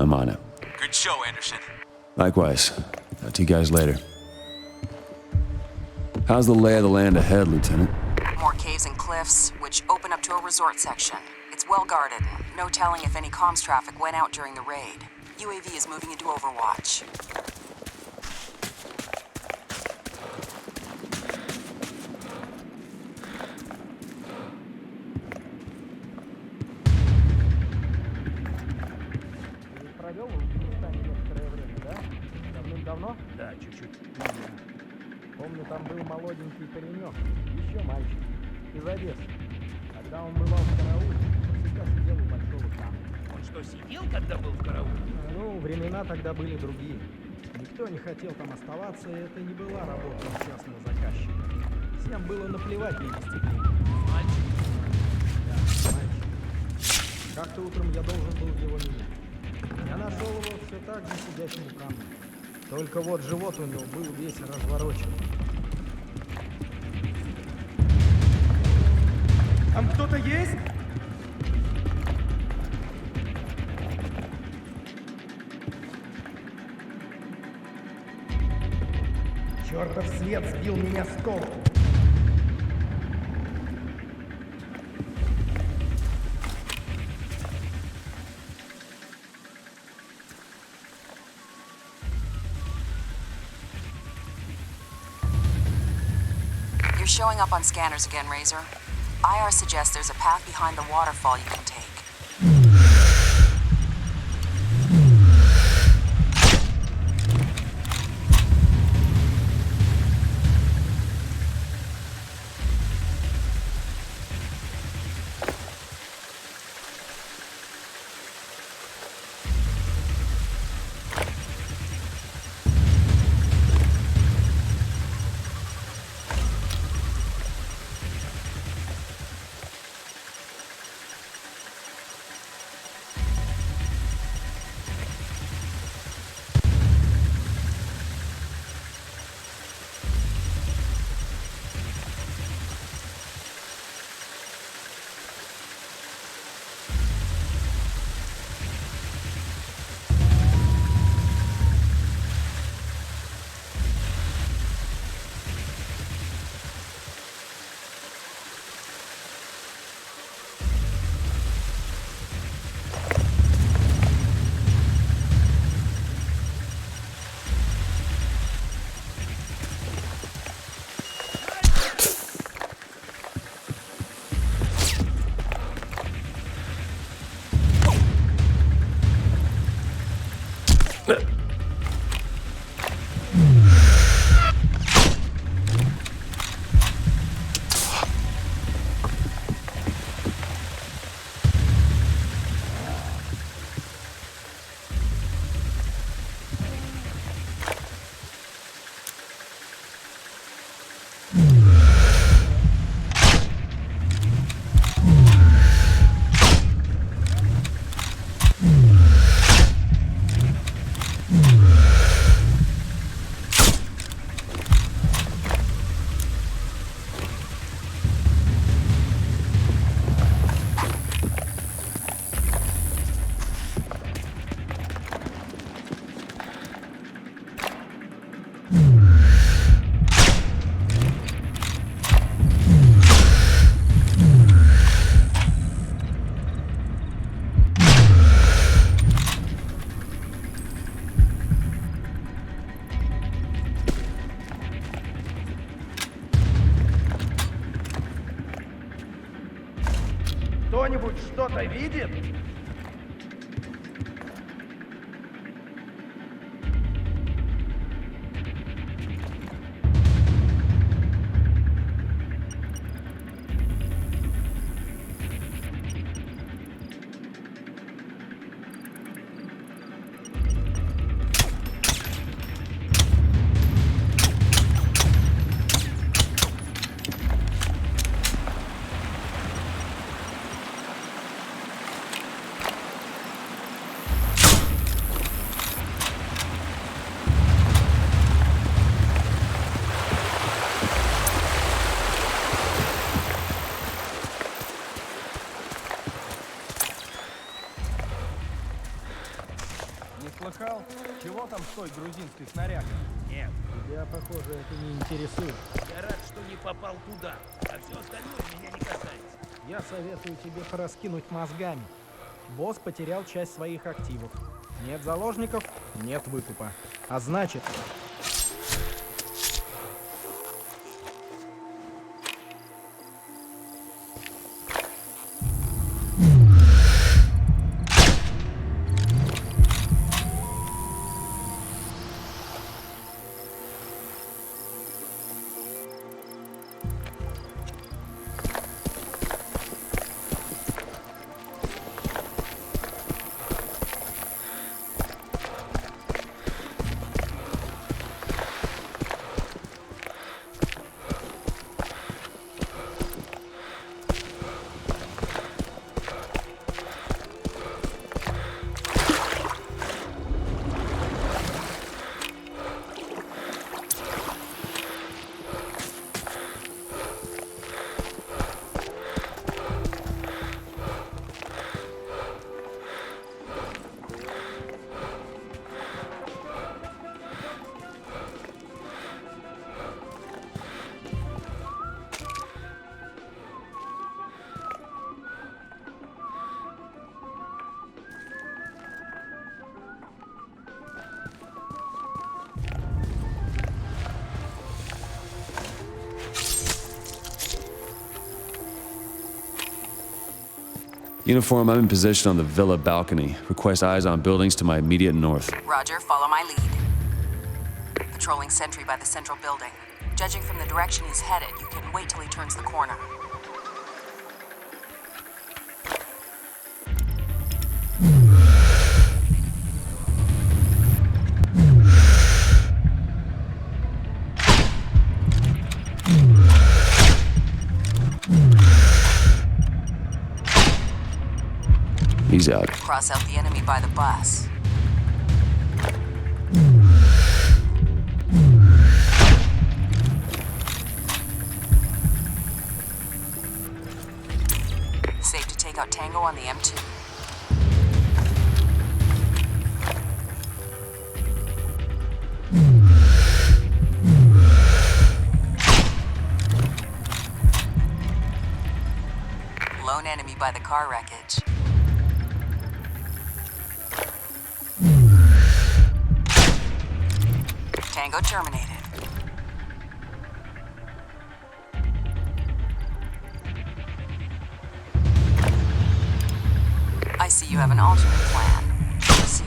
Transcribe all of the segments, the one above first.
I'm on it. Good show, Anderson. Likewise. Talk to you guys later. How's the lay of the land ahead, Lieutenant? More caves and cliffs, which open up to a resort section. It's well guarded. No telling if any comms traffic went out during the raid. UAV is moving into Overwatch. Провел в Узбекистане некоторое время, да? Давным-давно? Да, чуть-чуть. Помню, там был молоденький паренек, еще мальчик, из Одессы. Когда он бывал в карауле, он всегда сидел у большого камня. Он что, сидел, когда был в карауле? Ну, времена тогда были другие. Никто не хотел там оставаться, и это не была работа частного заказчика. Всем было наплевать на дисциплину. Мальчик. Да, мальчик. Как-то утром я должен был его менять. Я нашел его все так же сидящим у камня. Только вот живот у него был весь разворочен. Там кто-то есть? Чертов свет сбил меня с толку. You're showing up on scanners again, Razor. IR suggests there's a path behind the waterfall you can take. Кто-нибудь что-то видит? простой грузинской снарягой? Нет, Тебя, похоже, это не интересует. я рад, что не попал туда, а все остальное меня не касается. Я советую тебе пораскинуть мозгами. Босс потерял часть своих активов. Нет заложников, нет выкупа. А значит, Uniform, I'm in position on the villa balcony. Request eyes on buildings to my immediate north. Roger, follow my lead. Patrolling sentry by the central building. Judging from the direction he's headed, you can wait till he turns the corner. He's out. Cross out the enemy by the bus. Safe to take out Tango on the M2. Lone enemy by the car wreckage. Tango terminated. I see you have an alternate plan. Proceed.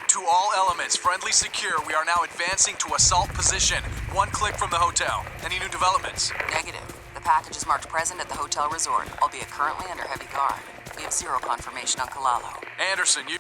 To all elements, friendly secure, we are now advancing to assault position. One click from the hotel. Any new developments? Negative. The package is marked present at the hotel resort, albeit currently under heavy guard. We have zero confirmation on Kalalo. Anderson, you...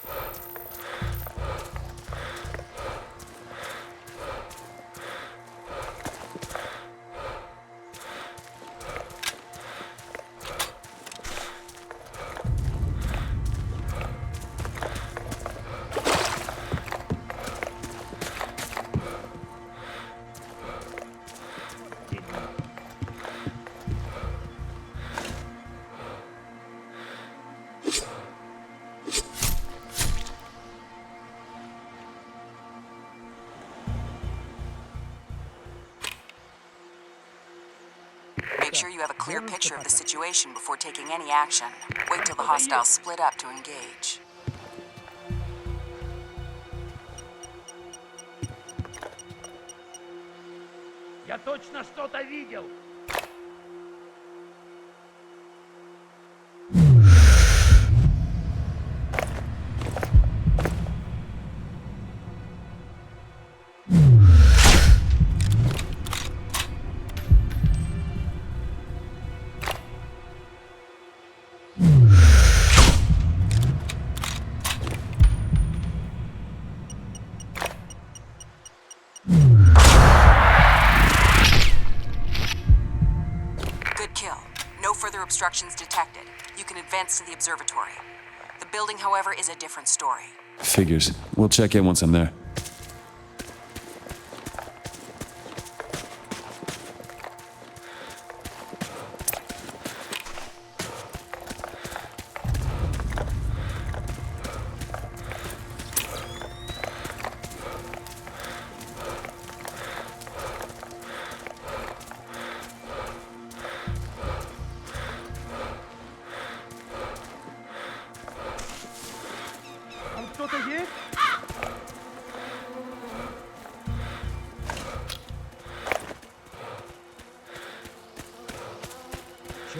Make sure you have a clear picture of the situation before taking any action. Wait till the hostiles split up to engage. Я точно что-то видел. obstructions detected. You can advance to the observatory. The building, however, is a different story. Figures. We'll check in once I'm there.